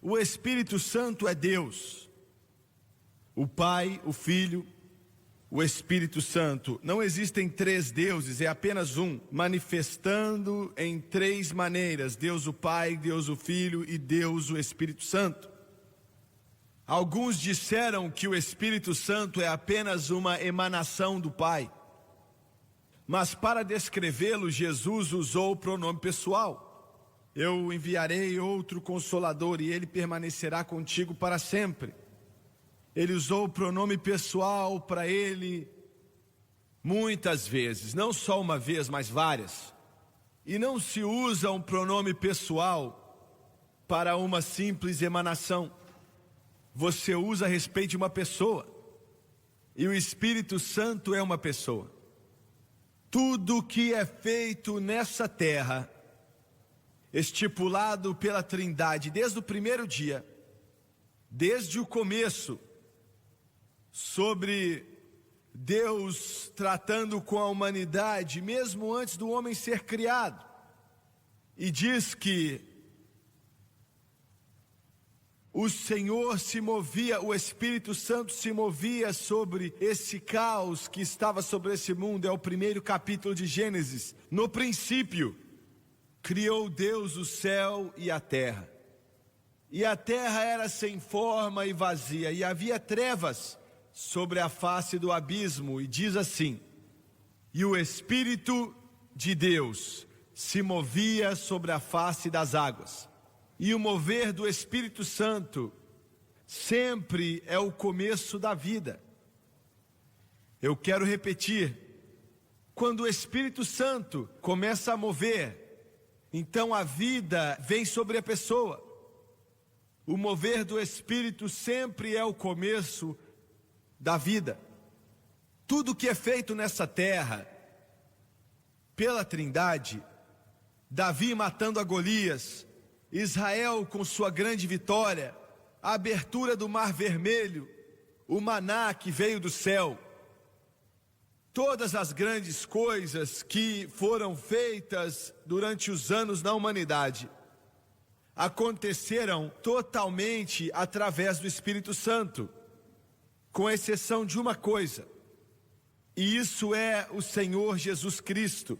O Espírito Santo é Deus. O Pai, o Filho, o Espírito Santo. Não existem três deuses, é apenas um, manifestando em três maneiras: Deus o Pai, Deus o Filho e Deus o Espírito Santo. Alguns disseram que o Espírito Santo é apenas uma emanação do Pai. Mas para descrevê-lo, Jesus usou o pronome pessoal. Eu enviarei outro Consolador e ele permanecerá contigo para sempre. Ele usou o pronome pessoal para ele muitas vezes, não só uma vez, mas várias. E não se usa um pronome pessoal para uma simples emanação. Você usa a respeito de uma pessoa. E o Espírito Santo é uma pessoa. Tudo que é feito nessa terra, estipulado pela Trindade desde o primeiro dia, desde o começo, sobre Deus tratando com a humanidade, mesmo antes do homem ser criado. E diz que o Senhor se movia, o Espírito Santo se movia sobre esse caos que estava sobre esse mundo. É o primeiro capítulo de Gênesis. No princípio, criou Deus o céu e a terra. E a terra era sem forma e vazia, e havia trevas sobre a face do abismo. E diz assim: e o Espírito de Deus se movia sobre a face das águas. E o mover do Espírito Santo sempre é o começo da vida. Eu quero repetir: quando o Espírito Santo começa a mover, então a vida vem sobre a pessoa. O mover do Espírito sempre é o começo da vida. Tudo que é feito nessa terra pela Trindade, Davi matando a Golias, Israel com sua grande vitória, a abertura do Mar Vermelho, o maná que veio do céu, todas as grandes coisas que foram feitas durante os anos na humanidade aconteceram totalmente através do Espírito Santo, com exceção de uma coisa, e isso é o Senhor Jesus Cristo.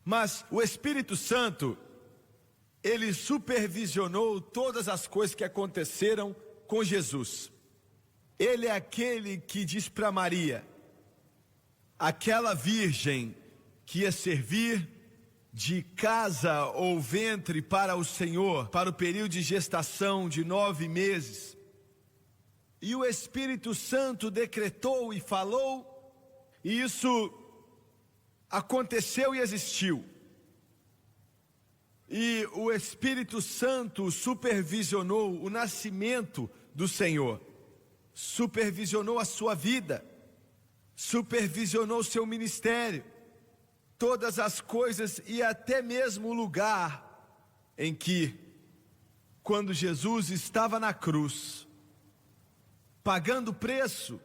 Mas o Espírito Santo, ele supervisionou todas as coisas que aconteceram com Jesus. Ele é aquele que diz para Maria, aquela virgem que ia servir de casa ou ventre para o Senhor, para o período de gestação de 9 meses. E o Espírito Santo decretou e falou, e isso aconteceu e existiu. E o Espírito Santo supervisionou o nascimento do Senhor, supervisionou a sua vida, supervisionou o seu ministério, todas as coisas e até mesmo o lugar em que, quando Jesus estava na cruz, pagando preço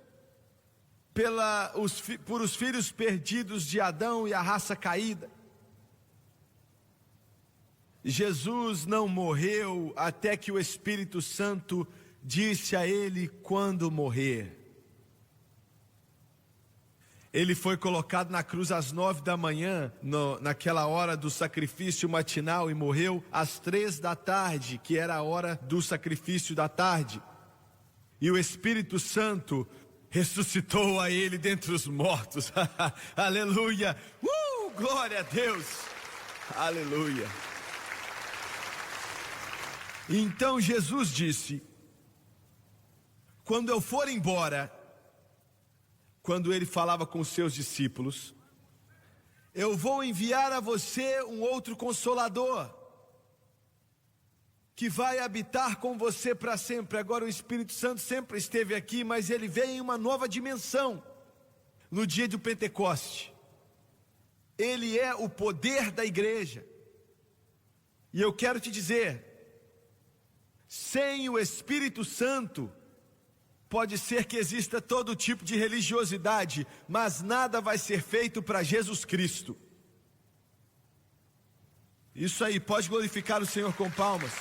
por os filhos perdidos de Adão e a raça caída, Jesus não morreu até que o Espírito Santo disse a ele quando morrer. Ele foi colocado na cruz às 9 da manhã, naquela hora do sacrifício matinal, e morreu às 3 da tarde, que era a hora do sacrifício da tarde. E o Espírito Santo ressuscitou a ele dentre os mortos. Aleluia! Glória a Deus! Aleluia! Então Jesus disse: quando eu for embora, quando ele falava com os seus discípulos, eu vou enviar a você um outro Consolador, que vai habitar com você para sempre. Agora o Espírito Santo sempre esteve aqui, mas ele veio em uma nova dimensão, no dia do Pentecoste. Ele é o poder da igreja. E eu quero te dizer, sem o Espírito Santo, pode ser que exista todo tipo de religiosidade, mas nada vai ser feito para Jesus Cristo. Isso aí, pode glorificar o Senhor com palmas.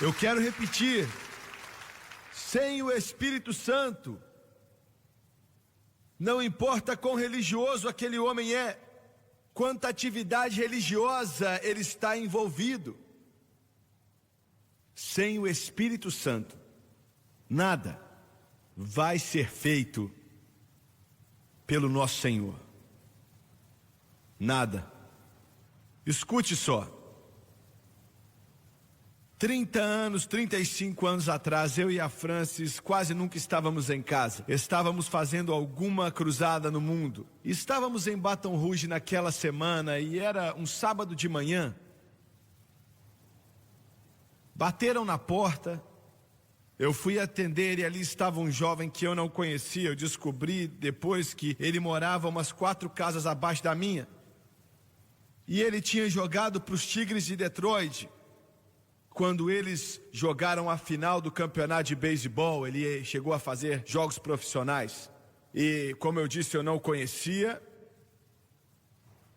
Eu quero repetir: sem o Espírito Santo, não importa quão religioso aquele homem é, quanta atividade religiosa ele está envolvido, sem o Espírito Santo, nada vai ser feito pelo nosso Senhor. Nada. Escute só. 30 anos, 35 anos atrás, eu e a Francis quase nunca estávamos em casa. Estávamos fazendo alguma cruzada no mundo. Estávamos em Baton Rouge naquela semana e era um sábado de manhã. Bateram na porta. Eu fui atender e ali estava um jovem que eu não conhecia. Eu descobri depois que ele morava umas 4 casas abaixo da minha. E ele tinha jogado para os Tigres de Detroit. Quando eles jogaram a final do campeonato de beisebol, ele chegou a fazer jogos profissionais. E como eu disse, eu não o conhecia.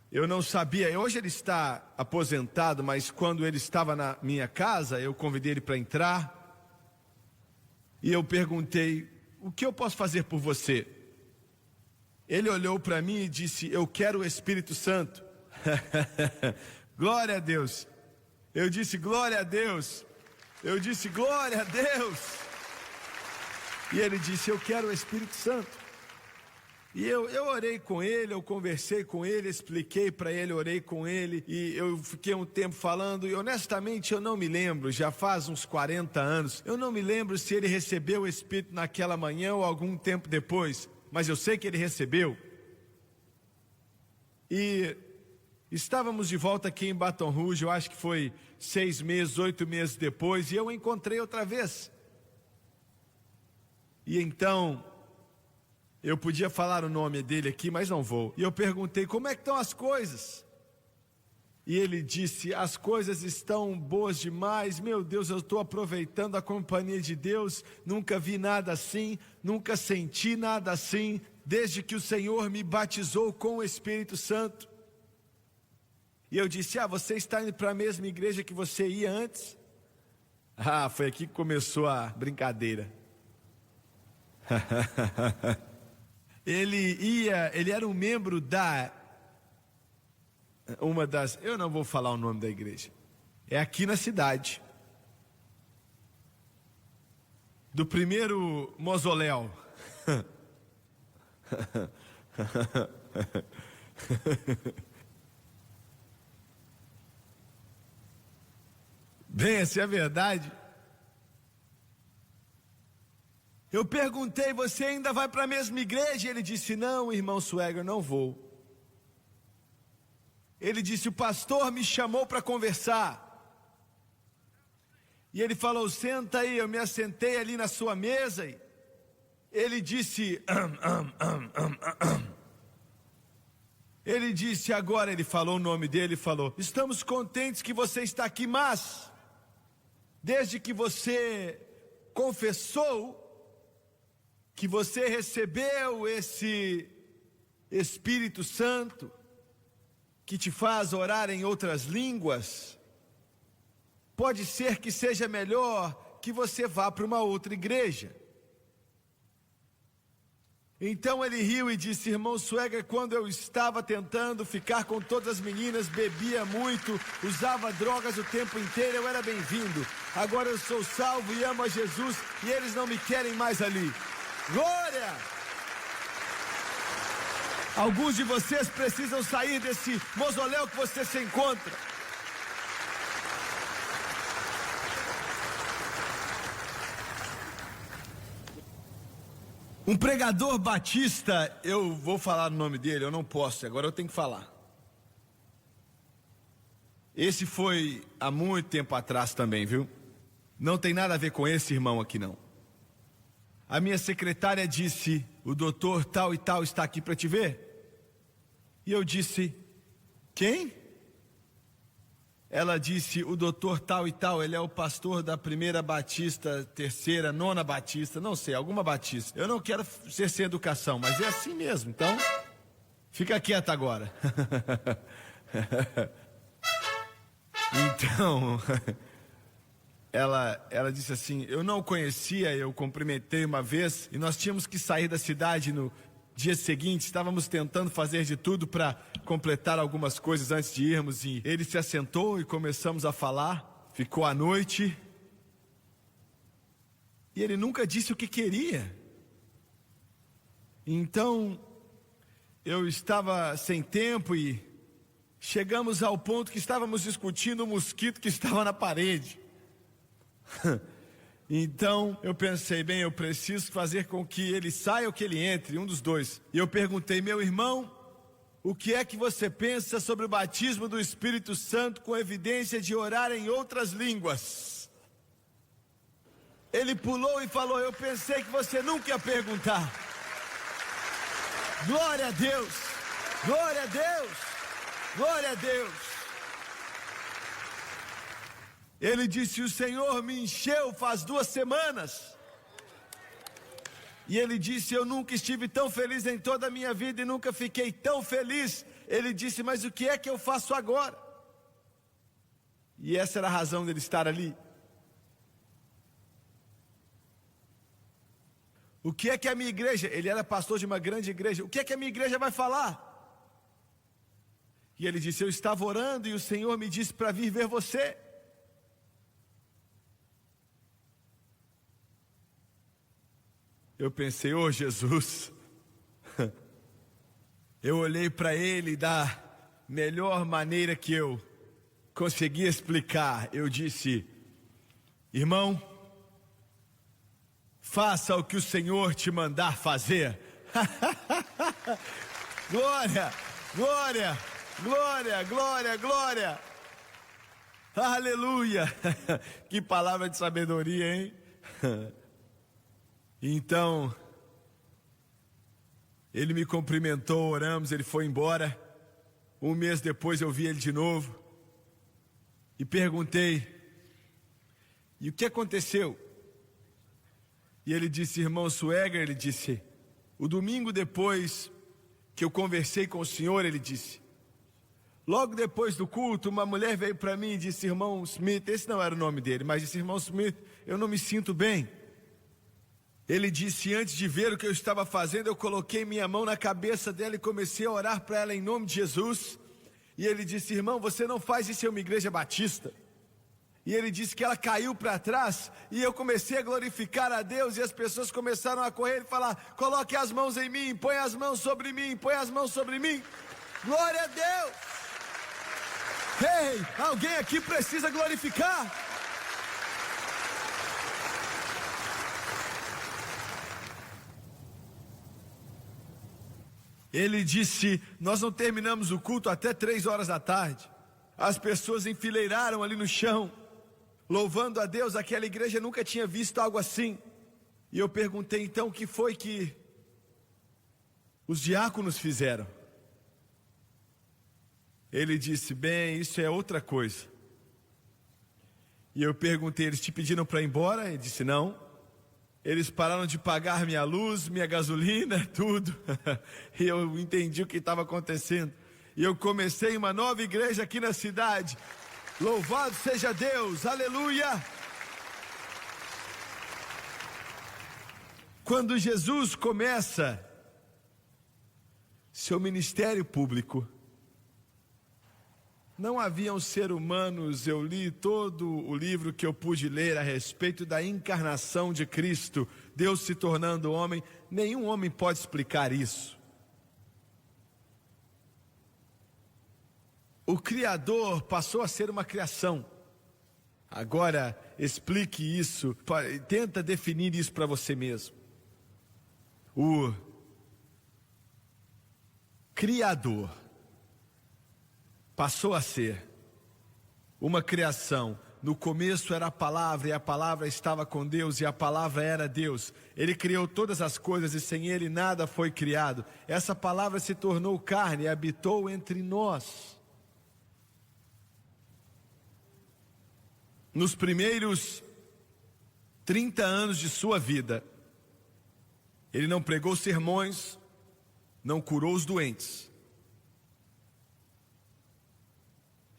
Eu não sabia. Hoje ele está aposentado, mas quando ele estava na minha casa, eu convidei ele para entrar. E eu perguntei: o que eu posso fazer por você? Ele olhou para mim e disse: eu quero o Espírito Santo. Glória a Deus. Eu disse: glória a Deus. Eu disse: glória a Deus. E ele disse: eu quero o Espírito Santo. E eu orei com ele, eu conversei com ele, expliquei para ele, orei com ele. E eu fiquei um tempo falando e honestamente eu não me lembro, já faz uns 40 anos. Eu não me lembro se ele recebeu o Espírito naquela manhã ou algum tempo depois. Mas eu sei que ele recebeu. E estávamos de volta aqui em Baton Rouge, eu acho que foi 6 meses, 8 meses depois, e eu o encontrei outra vez. E então, eu podia falar o nome dele aqui, mas não vou. E eu perguntei: como é que estão as coisas? E ele disse: as coisas estão boas demais, meu Deus, eu estou aproveitando a companhia de Deus, nunca vi nada assim, nunca senti nada assim, desde que o Senhor me batizou com o Espírito Santo. E eu disse: você está indo para a mesma igreja que você ia antes? Foi aqui que começou a brincadeira. Ele era um membro eu não vou falar o nome da igreja. É aqui na cidade. Do primeiro mausoléu. Bem, essa é a verdade. Eu perguntei: você ainda vai para a mesma igreja? Ele disse: não, irmão Swagger, não vou. Ele disse: o pastor me chamou para conversar. E ele falou: senta aí. Eu me assentei ali na sua mesa. E ele disse: Ele disse agora, ele falou o nome dele, falou: estamos contentes que você está aqui, mas desde que você confessou que você recebeu esse Espírito Santo, que te faz orar em outras línguas, pode ser que seja melhor que você vá para uma outra igreja. Então ele riu e disse: irmão Swagger, quando eu estava tentando ficar com todas as meninas, bebia muito, usava drogas o tempo inteiro, eu era bem-vindo. Agora eu sou salvo e amo a Jesus e eles não me querem mais ali. Glória! Alguns de vocês precisam sair desse mausoléu que você se encontra. Um pregador batista, eu vou falar o nome dele, eu não posso, agora eu tenho que falar. Esse foi há muito tempo atrás também, viu? Não tem nada a ver com esse irmão aqui não. A minha secretária disse: o doutor tal e tal está aqui para te ver. E eu disse: quem? Ela disse: o doutor tal e tal, ele é o pastor da 1ª Batista, 3ª, 9ª Batista, não sei, alguma Batista. Eu não quero ser sem educação, mas é assim mesmo, então fica quieta agora. Então, ela disse assim, eu não o conhecia, eu cumprimentei uma vez, e nós tínhamos que sair da cidade no dia seguinte, estávamos tentando fazer de tudo para completar algumas coisas antes de irmos, e ele se assentou e começamos a falar, ficou à noite, e ele nunca disse o que queria. Então, eu estava sem tempo e chegamos ao ponto que estávamos discutindo o mosquito que estava na parede. Então eu pensei, bem, eu preciso fazer com que ele saia ou que ele entre, um dos dois. E eu perguntei, meu irmão, o que é que você pensa sobre o batismo do Espírito Santo com evidência de orar em outras línguas? Ele pulou e falou, eu pensei que você nunca ia perguntar. Glória a Deus, glória a Deus, glória a Deus. Ele disse, o Senhor me encheu faz 2 semanas. E ele disse, eu nunca estive tão feliz em toda a minha vida e nunca fiquei tão feliz. Ele disse, mas o que é que eu faço agora? E essa era a razão dele estar ali. O que é que a minha igreja, ele era pastor de uma grande igreja, o que é que a minha igreja vai falar? E ele disse, eu estava orando e o Senhor me disse para vir ver você. Eu pensei, oh Jesus, eu olhei para ele da melhor maneira que eu conseguia explicar. Eu disse, irmão, faça o que o Senhor te mandar fazer. Glória, glória, glória, glória, glória. Aleluia. Que palavra de sabedoria, hein? Então, ele me cumprimentou, oramos, ele foi embora. 1 mês depois eu vi ele de novo e perguntei, e o que aconteceu? E ele disse, irmão Sueger, ele disse, o domingo depois que eu conversei com o senhor, ele disse, logo depois do culto, uma mulher veio para mim e disse, irmão Smith, esse não era o nome dele, mas disse, irmão Smith, eu não me sinto bem. Ele disse, antes de ver o que eu estava fazendo, eu coloquei minha mão na cabeça dela e comecei a orar para ela em nome de Jesus. E ele disse, irmão, você não faz isso em uma igreja batista. E ele disse que ela caiu para trás e eu comecei a glorificar a Deus e as pessoas começaram a correr e falar, coloque as mãos em mim, põe as mãos sobre mim, põe as mãos sobre mim. Glória a Deus! Ei, alguém aqui precisa glorificar? Ele disse, nós não terminamos o culto até 3 horas da tarde. As pessoas enfileiraram ali no chão, louvando a Deus. Aquela igreja nunca tinha visto algo assim. E eu perguntei então o que foi que os diáconos fizeram. Ele disse, bem, isso é outra coisa. E eu perguntei, eles te pediram para ir embora? Ele disse, não. Eles pararam de pagar minha luz, minha gasolina, tudo. E eu entendi o que estava acontecendo. E eu comecei uma nova igreja aqui na cidade. Louvado seja Deus, aleluia! Quando Jesus começa seu ministério público, não haviam seres humanos, eu li todo o livro que eu pude ler a respeito da encarnação de Cristo, Deus se tornando homem, nenhum homem pode explicar isso. O Criador passou a ser uma criação. Agora, explique isso, tenta definir isso para você mesmo. O Criador passou a ser uma criação. No começo era a palavra, e a palavra estava com Deus, e a palavra era Deus. Ele criou todas as coisas, e sem Ele nada foi criado. Essa palavra se tornou carne e habitou entre nós. Nos primeiros 30 anos de sua vida, Ele não pregou sermões, não curou os doentes.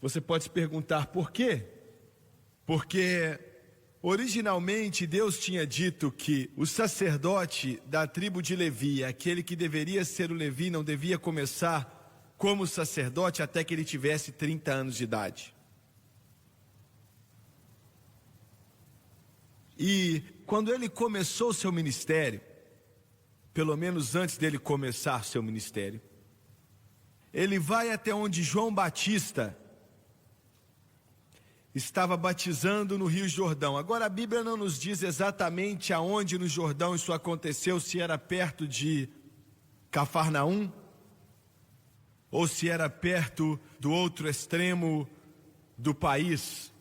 Você pode se perguntar por quê? Porque Originalmente, Deus tinha dito que o sacerdote da tribo de Levi, aquele que deveria ser o Levi, não devia começar como sacerdote até que ele tivesse 30 anos de idade. E quando ele começou seu ministério, pelo menos antes dele começar seu ministério, ele vai até onde João Batista estava batizando no Rio Jordão. Agora a Bíblia não nos diz exatamente aonde no Jordão isso aconteceu, se era perto de Cafarnaum, ou se era perto do outro extremo do país,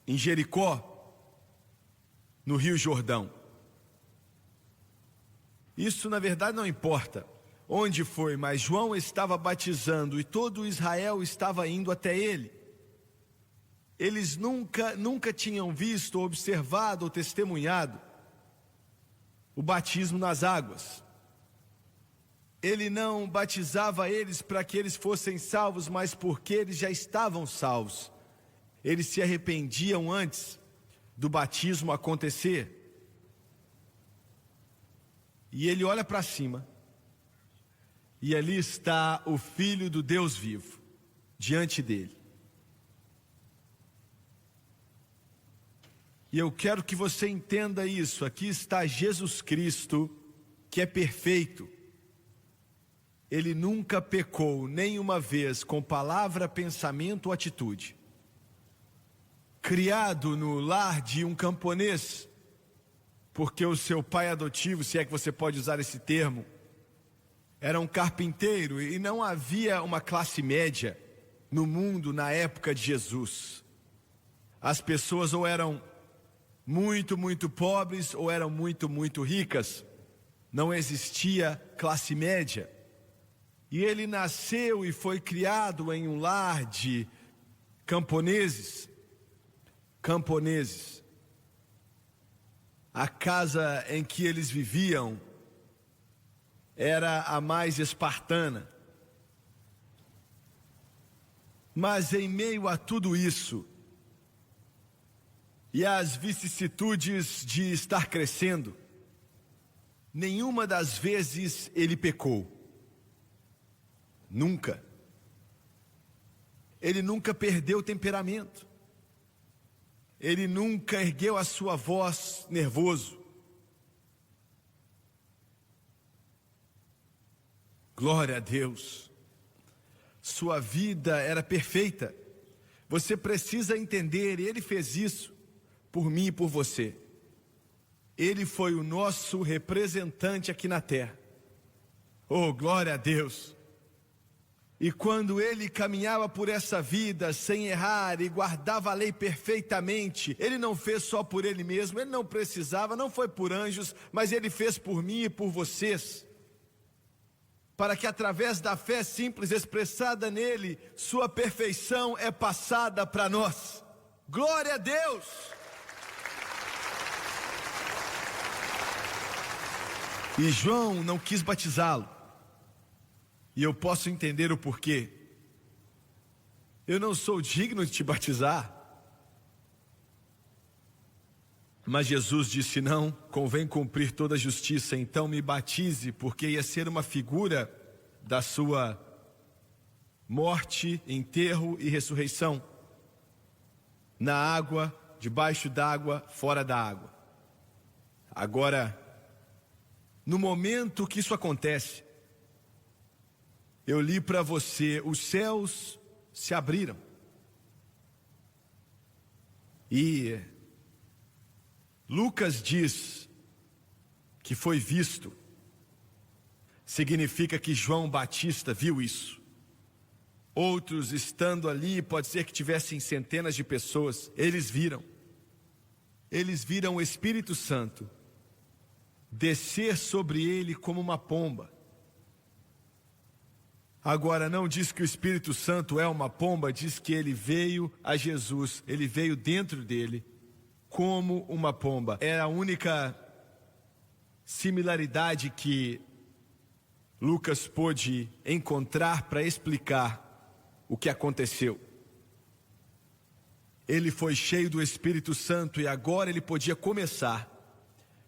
em Jericó, no Rio Jordão. Isso na verdade não importa onde foi, mas João estava batizando e todo Israel estava indo até ele. Eles nunca tinham visto, observado ou testemunhado o batismo nas águas. Ele não batizava eles para que eles fossem salvos, mas porque eles já estavam salvos. Eles se arrependiam antes do batismo acontecer. E ele olha para cima, e ali está o Filho do Deus vivo, diante dele. E eu quero que você entenda isso. Aqui está Jesus Cristo, que é perfeito. Ele nunca pecou nenhuma vez com palavra, pensamento ou atitude. Criado no lar de um camponês, porque o seu pai adotivo, se é que você pode usar esse termo, era um carpinteiro, e não havia uma classe média no mundo na época de Jesus. As pessoas ou eram muito pobres ou eram muito ricas. Não existia classe média. E ele nasceu e foi criado em um lar de camponeses. A casa em que eles viviam era a mais espartana. Mas em meio a tudo isso, e as vicissitudes de estar crescendo, nenhuma das vezes ele pecou. Nunca. Ele nunca perdeu o temperamento. Ele nunca ergueu a sua voz nervoso. Glória a Deus. Sua vida era perfeita. Você precisa entender, ele fez isso por mim e por você. Ele foi o nosso representante aqui na terra. Oh, glória a Deus! E quando ele caminhava por essa vida sem errar e guardava a lei perfeitamente, ele não fez só por ele mesmo, ele não precisava, não foi por anjos, mas ele fez por mim e por vocês, para que através da fé simples expressada nele, sua perfeição é passada para nós. Glória a Deus! E João não quis batizá-lo. E eu posso entender o porquê. Eu não sou digno de te batizar. Mas Jesus disse: não, convém cumprir toda a justiça, então me batize, porque ia ser uma figura da sua morte, enterro e ressurreição. Na água, debaixo d'água, fora da água. Agora, no momento que isso acontece, eu li para você, os céus se abriram. E Lucas diz que foi visto. Significa que João Batista viu isso. Outros estando ali, pode ser que tivessem centenas de pessoas, eles viram. Eles viram o Espírito Santo descer sobre ele como uma pomba. Agora, não diz que o Espírito Santo é uma pomba, diz que ele veio a Jesus, ele veio dentro dele como uma pomba. É a única similaridade que Lucas pôde encontrar para explicar o que aconteceu. ele foi cheio do Espírito Santo e agora ele podia começar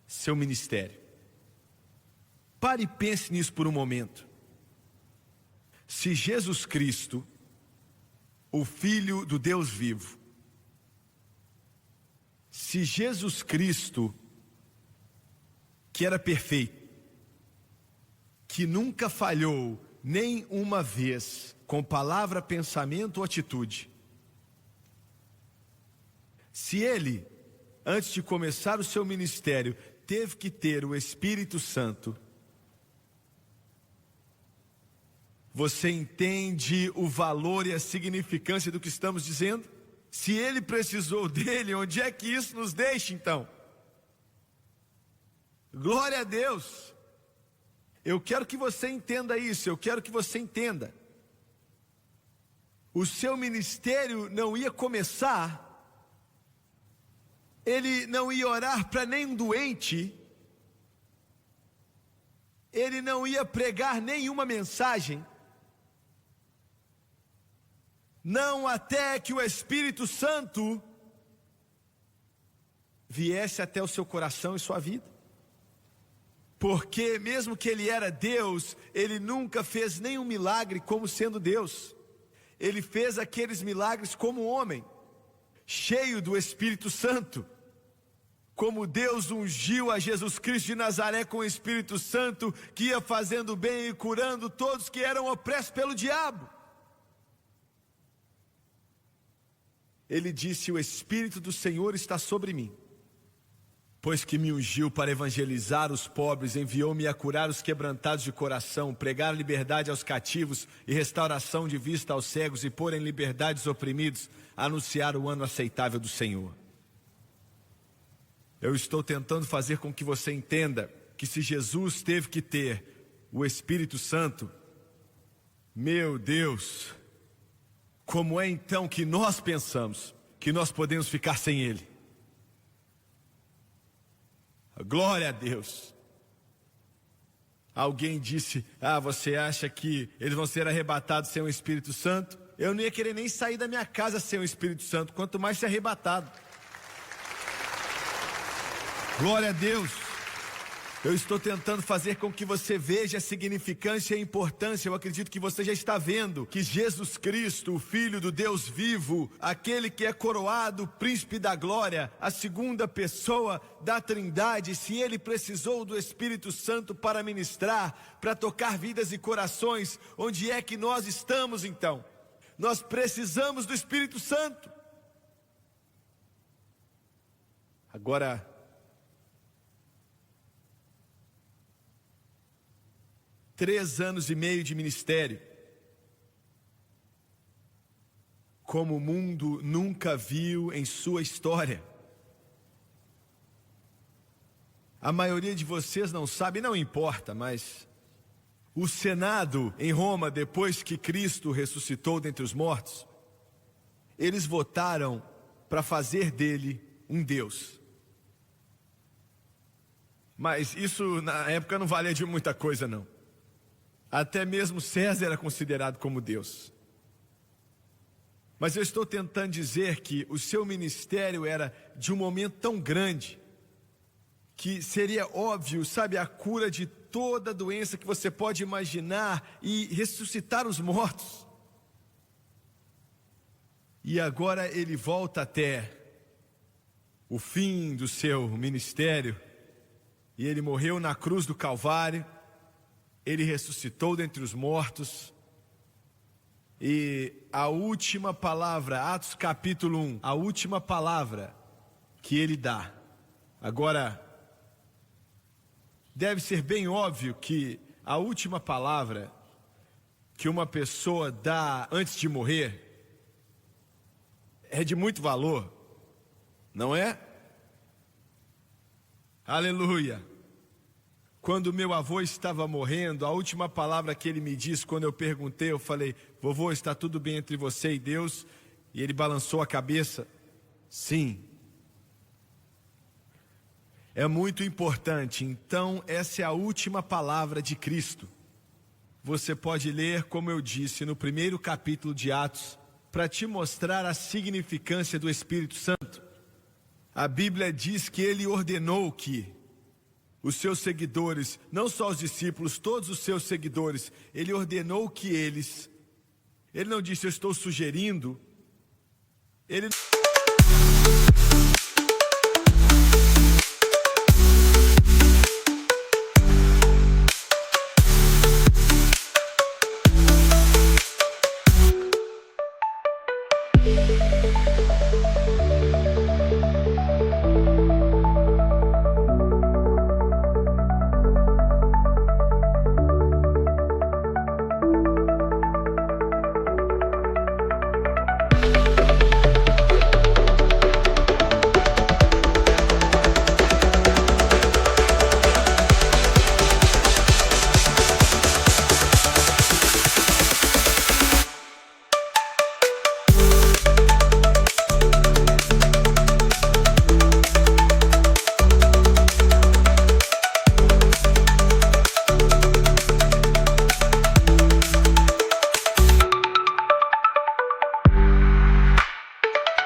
seu ministério. Pare e pense nisso por um momento. Se Jesus Cristo, o Filho do Deus vivo, se Jesus Cristo, que era perfeito, que nunca falhou nem uma vez com palavra, pensamento ou atitude, se ele, antes de começar o seu ministério, teve que ter o Espírito Santo, você entende o valor e a significância do que estamos dizendo? Se ele precisou dele, onde é que isso nos deixa então? Glória a Deus! Eu quero que você entenda isso, eu quero que você entenda. O seu ministério não ia começar, ele não ia orar para nenhum doente, ele não ia pregar nenhuma mensagem, não até que o Espírito Santo viesse até o seu coração e sua vida. Porque mesmo que ele era Deus, ele nunca fez nenhum milagre como sendo Deus. Ele fez aqueles milagres como homem, cheio do Espírito Santo. Como Deus ungiu a Jesus Cristo de Nazaré com o Espírito Santo, que ia fazendo bem e curando todos que eram opressos pelo diabo. Ele disse: o Espírito do Senhor está sobre mim, pois que me ungiu para evangelizar os pobres, enviou-me a curar os quebrantados de coração, pregar liberdade aos cativos e restauração de vista aos cegos, e pôr em liberdade os oprimidos, anunciar o ano aceitável do Senhor. Eu estou tentando fazer com que você entenda que se Jesus teve que ter o Espírito Santo, meu Deus, como é então que nós pensamos que nós podemos ficar sem Ele? Glória a Deus. Alguém disse: você acha que eles vão ser arrebatados sem o Espírito Santo? Eu não ia querer nem sair da minha casa sem o Espírito Santo, quanto mais ser arrebatado. Glória a Deus. Eu estou tentando fazer com que você veja a significância e a importância. Eu acredito que você já está vendo que Jesus Cristo, o Filho do Deus vivo, aquele que é coroado Príncipe da Glória, a segunda pessoa da Trindade, se ele precisou do Espírito Santo para ministrar, para tocar vidas e corações, onde é que nós estamos então? Nós precisamos do Espírito Santo. Agora, três anos e meio de ministério, como o mundo nunca viu em sua história. A maioria de vocês não sabe, não importa, mas o Senado em Roma, depois que Cristo ressuscitou dentre os mortos, eles votaram para fazer dele um Deus. Mas isso na época não valia de muita coisa não. Até mesmo César era considerado como Deus. Mas eu estou tentando dizer que o seu ministério era de um momento tão grande, que seria óbvio, sabe, a cura de toda doença que você pode imaginar e ressuscitar os mortos. E agora ele volta até o fim do seu ministério, e ele morreu na cruz do Calvário. Ele ressuscitou dentre os mortos. E a última palavra, Atos capítulo 1, a última palavra que ele dá. Agora, deve ser bem óbvio que a última palavra que uma pessoa dá antes de morrer é de muito valor, não é? Aleluia! Quando meu avô estava morrendo, a última palavra que ele me disse, quando eu perguntei, eu falei: vovô, está tudo bem entre você e Deus? E ele balançou a cabeça: sim. É muito importante. Então essa é a última palavra de Cristo. Você pode ler, como eu disse, no primeiro capítulo de Atos, para te mostrar a significância do Espírito Santo. A Bíblia diz que ele ordenou que os seus seguidores, não só os discípulos, todos os seus seguidores, ele ordenou que eles, ele não disse eu estou sugerindo, ele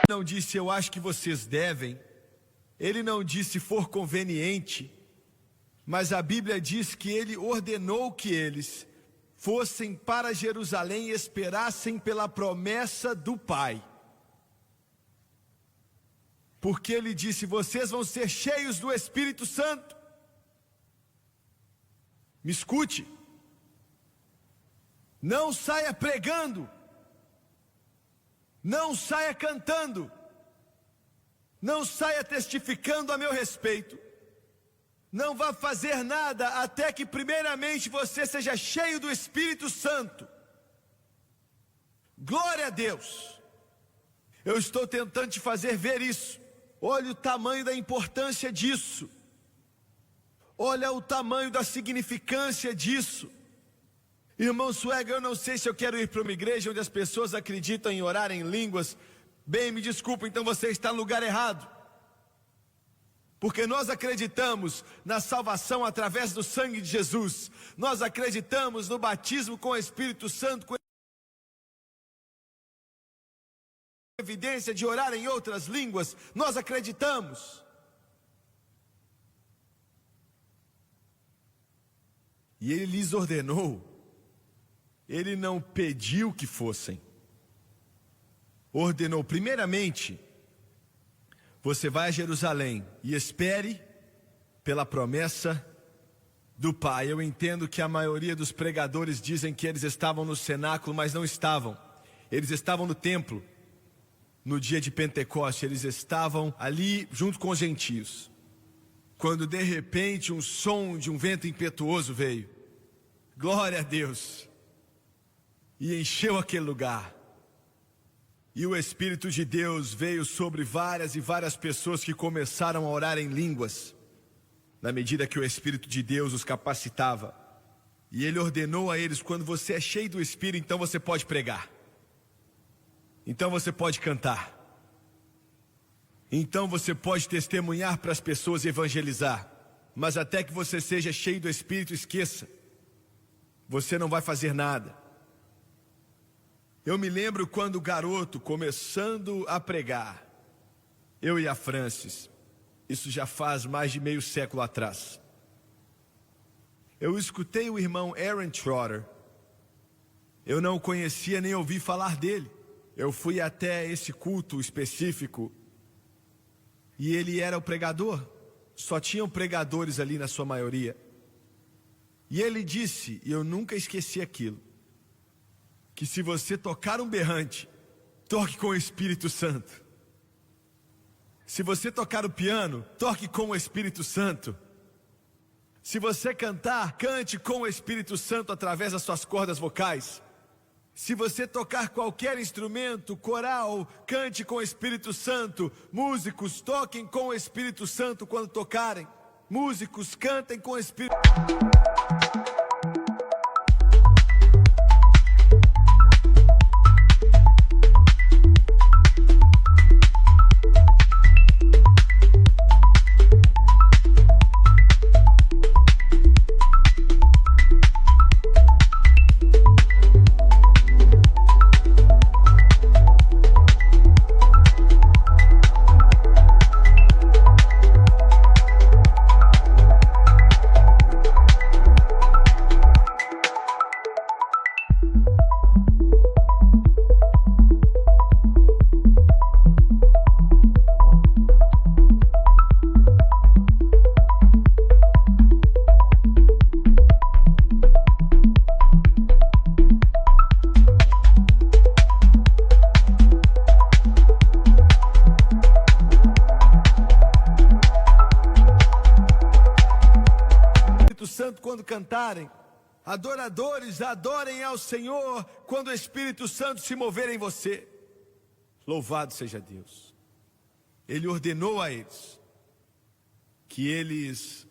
não disse eu acho que vocês devem, ele não disse se for conveniente, mas a Bíblia diz que ele ordenou que eles fossem para Jerusalém e esperassem pela promessa do Pai. Porque ele disse, vocês vão ser cheios do Espírito Santo. Me escute, não saia pregando, não saia cantando, não saia testificando a meu respeito, não vá fazer nada até que primeiramente você seja cheio do Espírito Santo. Glória a Deus. Eu estou tentando te fazer ver isso. Olha o tamanho da importância disso. Olha o tamanho da significância disso. Irmão Swag, eu não sei se eu quero ir para uma igreja onde as pessoas acreditam em orar em línguas. Bem, me desculpa, então você está no lugar errado. Porque nós acreditamos na salvação através do sangue de Jesus. Nós acreditamos no batismo com o Espírito Santo, com evidência de orar em outras línguas. Nós acreditamos. E ele lhes ordenou. Ele não pediu que fossem. Ordenou, primeiramente, você vai a Jerusalém e espere pela promessa do Pai. Eu entendo que a maioria dos pregadores dizem que eles estavam no cenáculo, mas não estavam. Eles estavam no templo, no dia de Pentecoste. Eles estavam ali junto com os gentios. Quando de repente um som de um vento impetuoso veio. Glória a Deus. E encheu aquele lugar. E o Espírito de Deus veio sobre várias e várias pessoas que começaram a orar em línguas, na medida que o Espírito de Deus os capacitava. E ele ordenou a eles, quando você é cheio do Espírito, então você pode pregar. Então você pode cantar. Então você pode testemunhar para as pessoas e evangelizar. Mas até que você seja cheio do Espírito, esqueça. Você não vai fazer nada. Eu me lembro quando garoto, começando a pregar, eu e a Francis, isso já faz mais de meio século atrás. Eu escutei o irmão Aaron Trotter. Eu não o conhecia nem ouvi falar dele. Eu fui até esse culto específico e ele era o pregador. Só tinham pregadores ali na sua maioria. E ele disse, e eu nunca esqueci aquilo, que se você tocar um berrante, toque com o Espírito Santo. Se você tocar o piano, toque com o Espírito Santo. Se você cantar, cante com o Espírito Santo através das suas cordas vocais. Se você tocar qualquer instrumento, coral, cante com o Espírito Santo. Músicos, toquem com o Espírito Santo quando tocarem. Músicos, cantem com o Espírito Santo. quando cantarem. Adoradores, adorem ao Senhor quando o Espírito Santo se mover em você. Louvado seja Deus. Ele ordenou a eles que eles,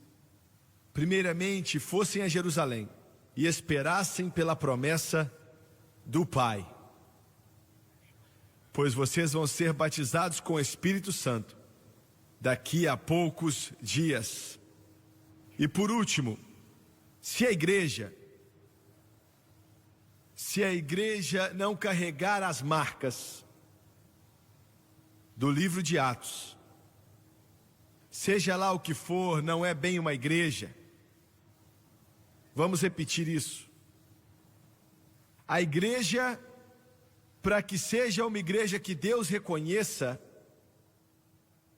primeiramente, fossem a Jerusalém e esperassem pela promessa do Pai. Pois vocês vão ser batizados com o Espírito Santo daqui a poucos dias. E por último, se a igreja não carregar as marcas do livro de Atos, seja lá o que for, não é bem uma igreja. Vamos repetir isso. A igreja, para que seja uma igreja que Deus reconheça,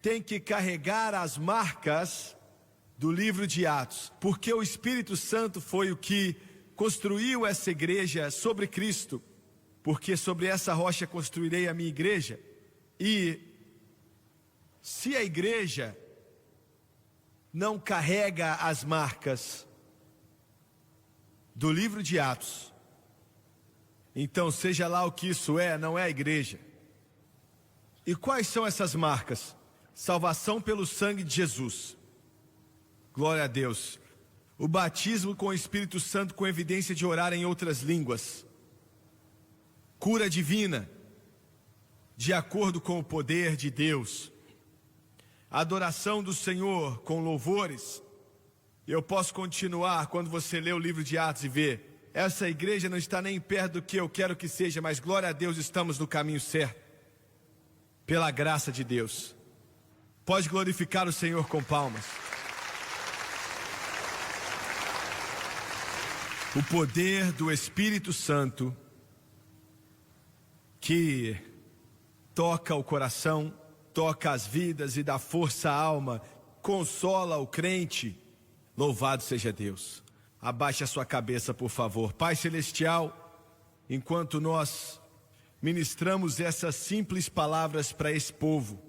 tem que carregar as marcas do livro de Atos, porque o Espírito Santo foi o que construiu essa igreja sobre Cristo, porque sobre essa rocha construirei a minha igreja. E se a igreja não carrega as marcas do livro de Atos, então seja lá o que isso é, não é a igreja. E quais são essas marcas? Salvação pelo sangue de Jesus. Glória a Deus. O batismo com o Espírito Santo com evidência de orar em outras línguas. Cura divina, de acordo com o poder de Deus. Adoração do Senhor com louvores. Eu posso continuar quando você lê o livro de Atos e ver. Essa igreja não está nem perto do que eu quero que seja, mas glória a Deus, estamos no caminho certo. Pela graça de Deus. Pode glorificar o Senhor com palmas. O poder do Espírito Santo que toca o coração, toca as vidas e dá força à alma, consola o crente. Louvado seja Deus. Abaixe a sua cabeça, por favor. Pai Celestial, enquanto nós ministramos essas simples palavras para esse povo,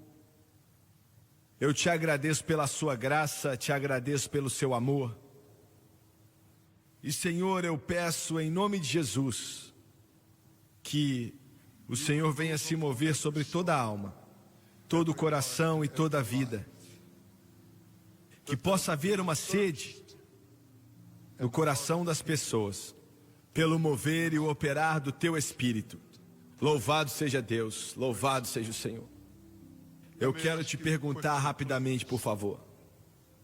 eu te agradeço pela sua graça, te agradeço pelo seu amor. E Senhor, eu peço em nome de Jesus, que o Senhor venha se mover sobre toda a alma, todo o coração e toda a vida. Que possa haver uma sede no coração das pessoas, pelo mover e o operar do Teu Espírito. Louvado seja Deus, louvado seja o Senhor. Eu quero te perguntar rapidamente, por favor.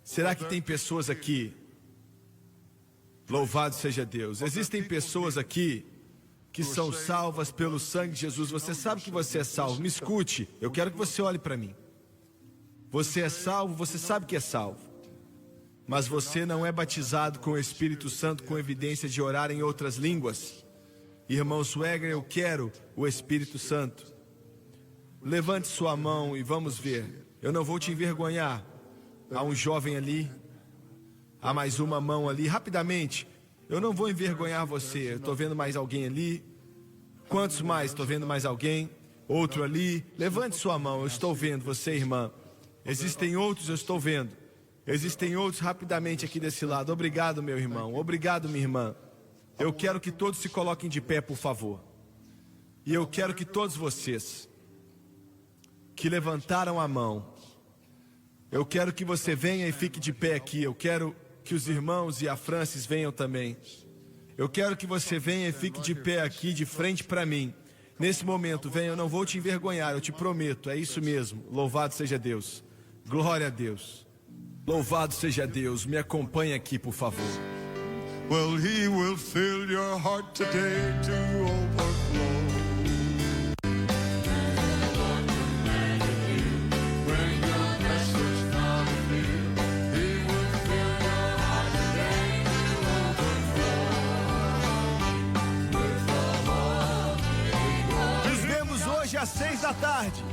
Será que tem pessoas aqui? Louvado seja Deus. Existem pessoas aqui que são salvas pelo sangue de Jesus. Você sabe que você é salvo. Me escute, eu quero que você olhe para mim. Você é salvo, você sabe que é salvo. Mas você não é batizado com o Espírito Santo com evidência de orar em outras línguas. Irmão Swagger, eu quero o Espírito Santo. Levante sua mão e vamos ver. Eu não vou te envergonhar. Há um jovem ali. Há mais uma mão ali. Rapidamente. Eu não vou envergonhar você. Eu estou vendo mais alguém ali. Quantos mais? Estou vendo mais alguém. Outro ali. Levante sua mão. Eu estou vendo você, irmã. Existem outros, eu estou vendo. Existem outros rapidamente aqui desse lado. Obrigado, meu irmão. Obrigado, minha irmã. Eu quero que todos se coloquem de pé, por favor. E eu quero que todos vocês que levantaram a mão, eu quero que você venha e fique de pé aqui. Eu quero que os irmãos e a Francis venham também. Eu quero que você venha e fique de pé aqui, de frente para mim. Nesse momento, venha, eu não vou te envergonhar, eu te prometo, é isso mesmo. Louvado seja Deus. Glória a Deus. Louvado seja Deus. Me acompanhe aqui, por favor. Well, He will fill your heart today to overflow. When your presence not filled, He will fill your heart today to overflow. Nos vemos hoje às 6 da tarde.